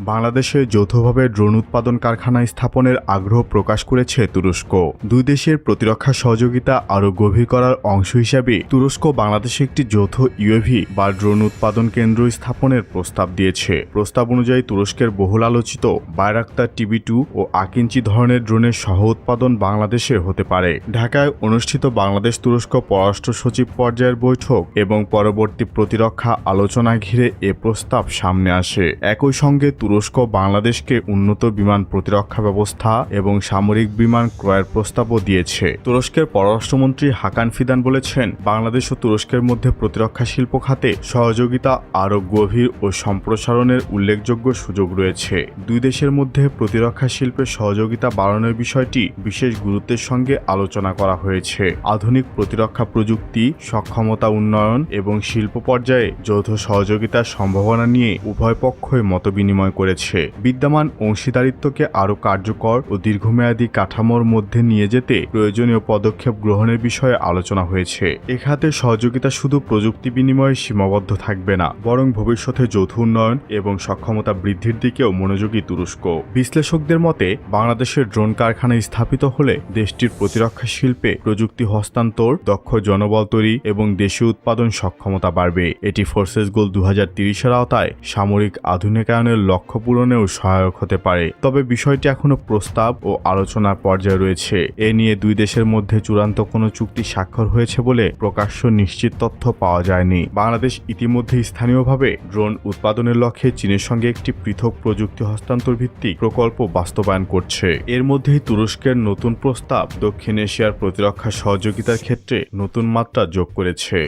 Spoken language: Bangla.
বাংলাদেশে যৌথভাবে ড্রোন উৎপাদন কারখানা স্থাপনের আগ্রহ প্রকাশ করেছে তুরস্ক। দুই দেশের প্রতিরক্ষা সহযোগিতা আরও গভীর করার অংশ হিসাবে তুরস্ক বাংলাদেশে একটি যৌথ ইউএভি বা ড্রোন উৎপাদন কেন্দ্র স্থাপনের প্রস্তাব দিয়েছে। প্রস্তাব অনুযায়ী তুরস্কের বহুল আলোচিত বায়রাক্তার TB2 ও আকিঞ্চি ধরনের ড্রোনের সহ উৎপাদন বাংলাদেশে হতে পারে। ঢাকায় অনুষ্ঠিত বাংলাদেশ তুরস্ক পররাষ্ট্র সচিব পর্যায়ের বৈঠক এবং পরবর্তী প্রতিরক্ষা আলোচনা ঘিরে এ প্রস্তাব সামনে আসে। একই সঙ্গে তুরস্ক বাংলাদেশকে উন্নত বিমান প্রতিরক্ষা ব্যবস্থা এবং সামরিক বিমান ক্রয়ের প্রস্তাবও দিয়েছে। তুরস্কের পররাষ্ট্রমন্ত্রী হাকান ফিদান বলেছেন, বাংলাদেশ ও তুরস্কের মধ্যে প্রতিরক্ষা শিল্প খাতে সহযোগিতা আরও গভীর ও সম্প্রসারণের উল্লেখযোগ্য সুযোগ রয়েছে। দুই দেশের মধ্যে প্রতিরক্ষা শিল্পের সহযোগিতা বাড়ানোর বিষয়টি বিশেষ গুরুত্বের সঙ্গে আলোচনা করা হয়েছে। আধুনিক প্রতিরক্ষা প্রযুক্তি, সক্ষমতা উন্নয়ন এবং শিল্প পর্যায়ে যৌথ সহযোগিতার সম্ভাবনা নিয়ে উভয় পক্ষই মতবিনিময় করেছে। বিদ্যমান অংশীদারিত্বকে আরও কার্যকর ও দীর্ঘমেয়াদী কাঠামোর মধ্যে নিয়ে যেতে প্রয়োজনীয় পদক্ষেপ গ্রহণের বিষয়ে আলোচনা হয়েছে। এ খাতে সহযোগিতা শুধু প্রযুক্তি বিনিময়ে সীমাবদ্ধ থাকবে না, বরং ভবিষ্যতে যৌথ উন্নয়ন এবং সক্ষমতা বৃদ্ধির দিকেও মনোযোগী তুরস্ক। বিশ্লেষকদের মতে, বাংলাদেশের ড্রোন কারখানা স্থাপিত হলে দেশটির প্রতিরক্ষা শিল্পে প্রযুক্তি হস্তান্তর, দক্ষ জনবল তৈরি এবং দেশীয় উৎপাদন সক্ষমতা বাড়বে। এটি ফোর্সেস গোল 2030-এর আওতায় সামরিক আধুনিকায়নের লক্ষ্য পূরণেও সহায়ক হতে পারে। তবে বিষয়টি এখনও প্রস্তাব ও আলোচনার পর্যায়ে রয়েছে। এ নিয়ে দুই দেশের মধ্যে চূড়ান্ত কোনো চুক্তি স্বাক্ষর হয়েছে বলে প্রকাশ্য নিশ্চিত তথ্য পাওয়া যায়নি। বাংলাদেশ ইতিমধ্যে স্থানীয়ভাবে ড্রোন উৎপাদনের লক্ষ্যে চীনের সঙ্গে একটি পৃথক প্রযুক্তি হস্তান্তর ভিত্তিক প্রকল্প বাস্তবায়ন করছে। এর মধ্যেই তুরস্কের নতুন প্রস্তাব দক্ষিণ এশিয়ার প্রতিরক্ষা সহযোগিতার ক্ষেত্রে নতুন মাত্রা যোগ করেছে।